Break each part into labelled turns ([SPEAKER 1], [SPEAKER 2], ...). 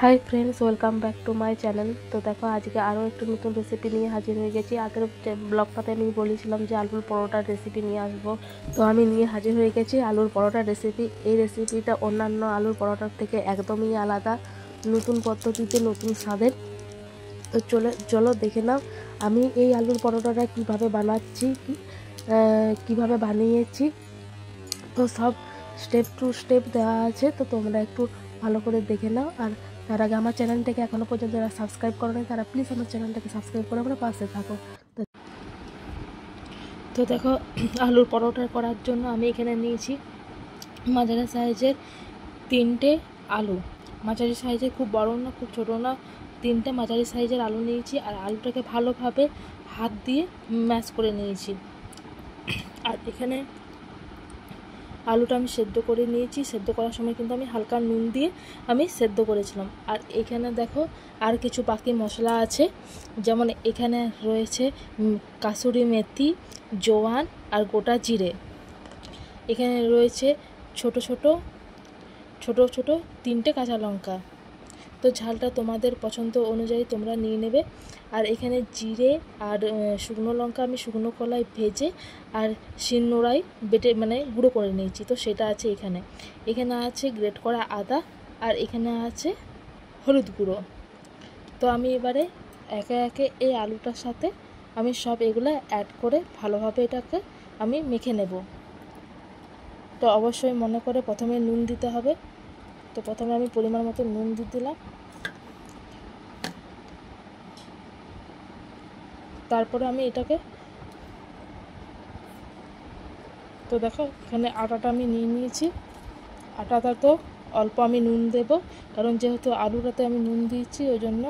[SPEAKER 1] Hi friends, welcome back to my channel. তো দেখো, আজকে আরও একটু নতুন রেসিপি নিয়ে হাজির হয়ে গেছি। আগের ব্লগটাতে আমি বলেছিলাম যে আলুর পরোটার রেসিপি নিয়ে আসবো। তো আমি নিয়ে হাজির হয়ে গেছি আলুর পরোটার রেসিপি। এই রেসিপিটা অন্যান্য আলুর পরোটার থেকে একদমই আলাদা, নতুন পদ্ধতিতে, নতুন স্বাদের। তো চলো দেখে নাও আমি এই আলুর পরোটাটা কীভাবে বানাচ্ছি, কীভাবে বানিয়েছি। তো সব স্টেপ টু স্টেপ দেওয়া আছে, তো তোমরা একটু ভালো করে দেখে নাও। আর তার আগে আমার চ্যানেলটাকে এখনও পর্যন্ত যারা সাবস্ক্রাইব করে নেই, তারা প্লিজ আমার চ্যানেলটাকে সাবস্ক্রাইব করে আমরা পাশে থাকো। তো দেখো, আলুর পরোটা করার জন্য আমি এখানে নিয়েছি মাঝারি সাইজের 3টে আলু। মাঝারি সাইজের, খুব বড় না খুব ছোটো না, 3টে মাঝারি সাইজের আলু নিয়েছি। আর আলুটাকে ভালোভাবে হাত দিয়ে ম্যাশ করে নিয়েছি। আর এখানে আলুটা আমি সেদ্ধ করে নিয়েছি। সেদ্ধ করার সময় কিন্তু আমি হালকা নুন দিয়ে আমি সেদ্ধ করেছিলাম। আর এখানে দেখো আর কিছু বাকি মশলা আছে, যেমন এখানে রয়েছে কাসুরি মেথি, জোয়ান আর গোটা জিরে। এখানে রয়েছে ছোট ছোট 3টে কাঁচা লঙ্কা। তো ঝালটা তোমাদের পছন্দ অনুযায়ী তোমরা নিয়ে নেবে। আর এখানে জিরে আর শুকনো লঙ্কা আমি শুকনো কলায় ভেজে আর শিলনোড়ায় বেটে গুঁড়ো করে নিয়েছি। তো সেটা আছে এখানে। এখানে আছে গ্রেট করা আদা, আর এখানে আছে হলুদ গুঁড়ো। তো আমি এবারে একে একে এই আলুটার সাথে আমি সব এগুলো অ্যাড করে ভালোভাবে এটাকে আমি মেখে নেব। তো অবশ্যই মনে করে প্রথমে নুন দিতে হবে। তো প্রথমে আমি পরিমাণ মতো নুন দিয়ে দিলাম। তারপরে আমি এটাকে, তো দেখো এখানে আটাটা আমি নিয়ে নিয়েছি। আটাটা তো অল্প আমি নুন দেব, কারণ যেহেতু আলুটাতে আমি নুন দিয়েছি, ওই জন্য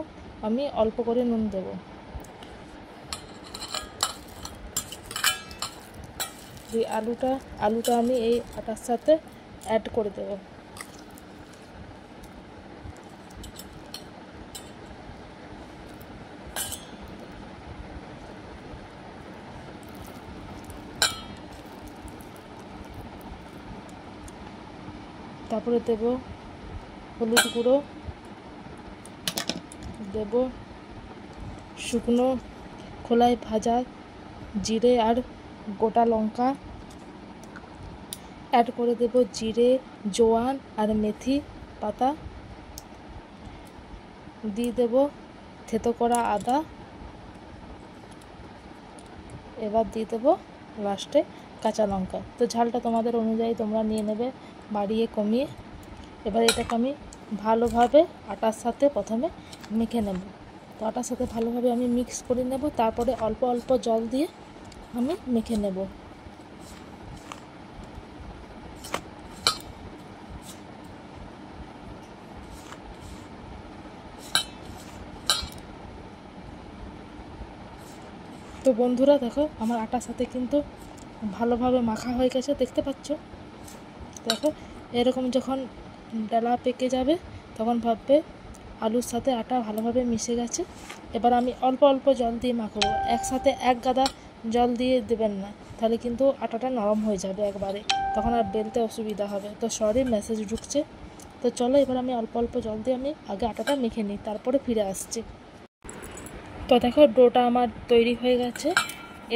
[SPEAKER 1] আমি অল্প করে নুন দেব। এই আলুটা আমি এই আটার সাথে অ্যাড করে দেব। তারপরে দেব হলুদ গুঁড়ো, দেব শুকনো খোলায় ভাজা জিরে আর গোটা লঙ্কা, অ্যাড করে দেব জিরে, জোয়ান আর মেথি পাতা, দিয়ে দেব থেতো করা আদা, এবার দিয়ে দেবো লাস্টে কাঁচা লঙ্কা। তো ঝালটা তোমাদের অনুযায়ী তোমরা নিয়ে নেবে, বাড়িয়ে কমিয়ে। এবার এটাকে আমি ভালোভাবে আটার সাথে প্রথমে মেখে নেব। তো আটার সাথে ভালোভাবে আমি মিক্স করে নেব, তারপরে অল্প অল্প জল দিয়ে আমি মেখে নেব। তো বন্ধুরা দেখো, আমার আটার সাথে কিন্তু ভালোভাবে মাখা হয়ে গেছে, দেখতে পাচ্ছ। দেখো এরকম যখন ডালা পেকে যাবে, তখন ভাববে আলুর সাথে আটা ভালোভাবে মিশে গেছে। এবার আমি অল্প অল্প জল দিয়ে মাখবো, একসাথে এক গাদা জল দিয়ে দেবেন না, তাহলে কিন্তু আটাটা নরম হয়ে যাবে একবারে, তখন আর বেলতে অসুবিধা হবে। তো সরি, মেসেজ ঢুকছে। তো চলো এবার আমি অল্প অল্প জল দিয়ে আমি আগে আটাটা মেখে নিই, তারপরে ফিরে আসছি। তো দেখো ডোটা আমার তৈরি হয়ে গেছে।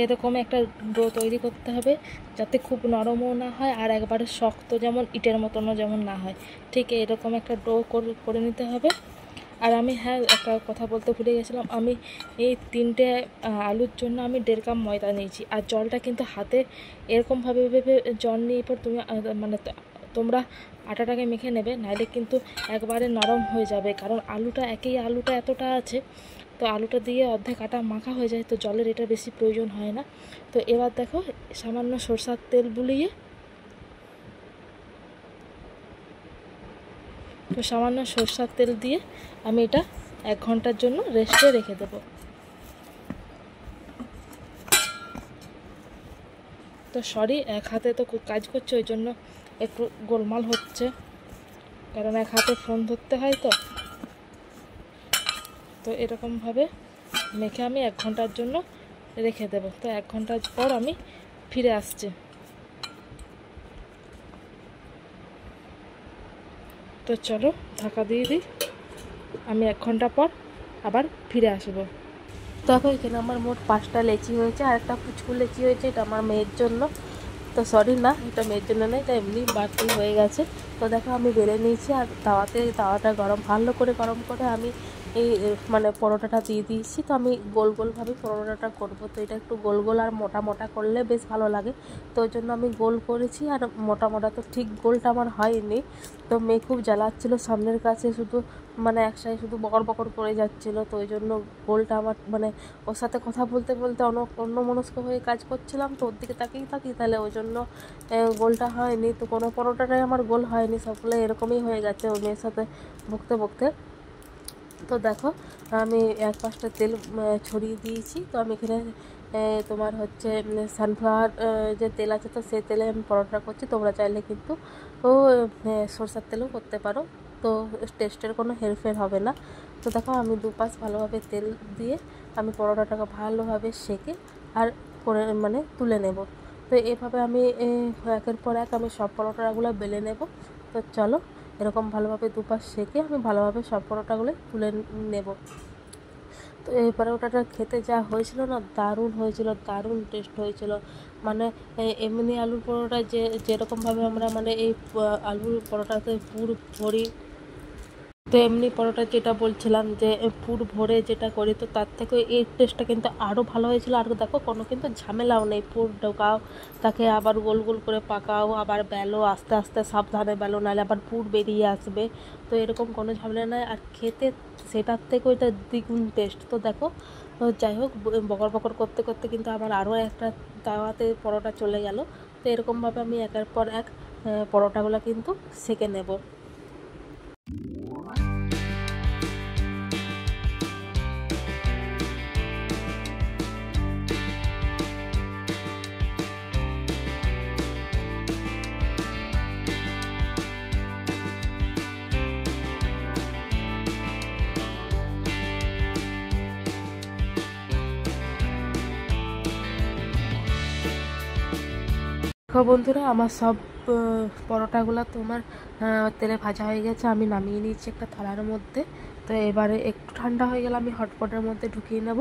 [SPEAKER 1] এরকম একটা ডো তৈরি করতে হবে, যাতে খুব নরমও না হয় আর একবারে শক্ত, যেমন ইটের মতনও যেমন না হয়। ঠিক এরকম একটা ডো করে নিতে হবে। আর আমি একটা কথা বলতে ভুলে গেছিলাম, আমি এই 3টে আলুর জন্য আমি 1.5 কাপ ময়দা নিয়েছি। আর জলটা কিন্তু হাতে এরকমভাবে ভেবে জল নিয়ে পর তুমি তোমরা আটাটাকে মেখে নেবে, নাইলে কিন্তু একবারে নরম হয়ে যাবে। কারণ আলুটা এতটা আছে, তো আলুটা দিয়ে অর্ধেক আটা মাখা হয়ে যায়, তো জলের এটা বেশি প্রয়োজন হয় না। তো এবার দেখো, সামান্য সরষার তেল বুলিয়ে, তো সামান্য সরষার তেল দিয়ে আমি এটা 1 ঘন্টার জন্য রেস্টে রেখে দেব। তো সরি, এক হাতে তো কাজ করছে, ওই জন্য একটু গোলমাল হচ্ছে, কারণ এক হাতে ফোন ধরতে হয়। তো এরকমভাবে মেখে আমি 1 ঘন্টার জন্য রেখে দেব। তো 1 ঘন্টা পর আমি ফিরে আসছি। তো চলো ঢাকা দিয়ে দিই। আমি 1 ঘন্টা পর আবার ফিরে আসবো। দেখো এখানে আমার মোট 5টা লেচি হয়েছে, আর একটা পুচকু লেচি হয়েছে, এটা আমার মেয়ের জন্য। তো সরি না, এটা মেয়ের জন্য নয়, এটা এমনি বাড়তি হয়ে গেছে। তো দেখো আমি বেলে নিয়েছি, আর তাওয়াটা ভালো করে গরম করে আমি এই মানে পরোটাটা দিয়ে দিয়েছি। তো আমি গোল গোলভাবে পরোটাটা করব। তো এটা একটু গোল গোল আর মোটা মোটা করলে বেশ ভালো লাগে, তো ওই জন্য আমি গোল করেছি। আর মোটা মোটা তো ঠিক গোলটা আমার হয়নি। তো মেয়ে খুব জ্বালাচ্ছিলো সামনের কাছে, শুধু মানে এক সাইড শুধু বকর বকর করে যাচ্ছিলো। তো ওই জন্য গোলটা আমার মানে ওর সাথে কথা বলতে বলতে অন্যমনস্ক হয়ে কাজ করছিলাম, তো ওর দিকে তাকিয়ে থাকি, তাহলে ওই জন্য গোলটা হয়নি। তো কোনো পরোটাটাই আমার গোল হয়নি, সবগুলো এরকমই হয়ে গেছে ওর মেয়ের সাথে বকতে বকতে। তো দেখো আমি 1 পাশটা তেল ছড়িয়ে দিয়েছি। তো আমি এখানে তোমার হচ্ছে সানফ্লাওয়ার যে তেল আছে, তো সেই তেলে আমি পরোটা করছি। তোমরা চাইলে কিন্তু সরষের তেলেও করতে পারো, তো টেস্টের কোনো হেরফের হবে না। তো দেখো আমি 2 পাশ ভালোভাবে তেল দিয়ে আমি পরোটাটাকে ভালোভাবে সেঁকে আর করে মানে তুলে নেব। তো এভাবে আমি একের পর এক আমি সব পরোটাগুলো বেলে নেব। তো চলো, এরকম ভালোভাবে 2 পাশ সেঁকে আমি ভালোভাবে সব পরোটাগুলো তুলে নেব। তো এই পরোটাটা খেতে যা হয়েছিল না, দারুণ হয়েছিল, দারুণ টেস্ট হয়েছিল। মানে এমনি আলুর পরোটা যেরকমভাবে আমরা মানে এই আলুর পরোটাতে পুর ভরি, তো এমনি পরোটা যেটা বলছিলাম যে পুর ভরে যেটা করি, তো তার থেকে এই টেস্টটা কিন্তু আরও ভালো হয়েছিল। আর দেখো কোনো কিন্তু ঝামেলাও নেই, পুর ঢোকাও, তাকে আবার গোল গোল করে পাকাও, আবার বেলো আস্তে আস্তে সাবধানে বেলো, নাহলে আবার পুর বেরিয়ে আসবে। তো এরকম কোনো ঝামেলা নয়, আর খেতে সেটার থেকে ওইটা দ্বিগুণ টেস্ট। তো দেখো যাই হোক, বকর বকর করতে করতে কিন্তু আমার আরও একটা তাওয়াতে পরোটা চলে গেল। তো এরকমভাবে আমি একের পর এক পরোটাগুলো কিন্তু সেঁকে নেব। দেখো বন্ধুরা, আমার সব পরোটাগুলো তোমার তেলে ভাজা হয়ে গেছে, আমি নামিয়ে নিয়েছি একটা থালার মধ্যে। তো এবারে একটু ঠান্ডা হয়ে গেলে আমি হটপটের মধ্যে ঢুকিয়ে নেব।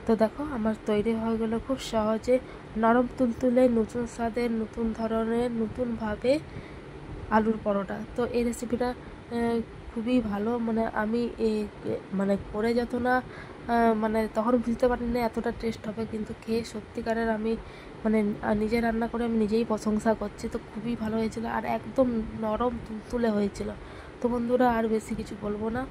[SPEAKER 1] তো দেখো আমার তৈরি হয়ে গেলো খুব সহজে নরম তুলতুলে নতুন স্বাদের নতুন ধরনের নতুনভাবে আলুর পরোটা। তো এই রেসিপিটা খুবই ভালো, মানে আমি মানে করে যত না মানে তখন বুঝতে পারিনি এতটা টেস্ট হবে, কিন্তু খেয়ে সত্যিকারের আমি মানে নিজে রান্না করে আমি নিজেই প্রশংসা করছি। তো খুবই ভালো হয়েছিল, আর একদম নরম তুলতুলে হয়েছিল। তো বন্ধুরা আর বেশি কিছু বলবো না,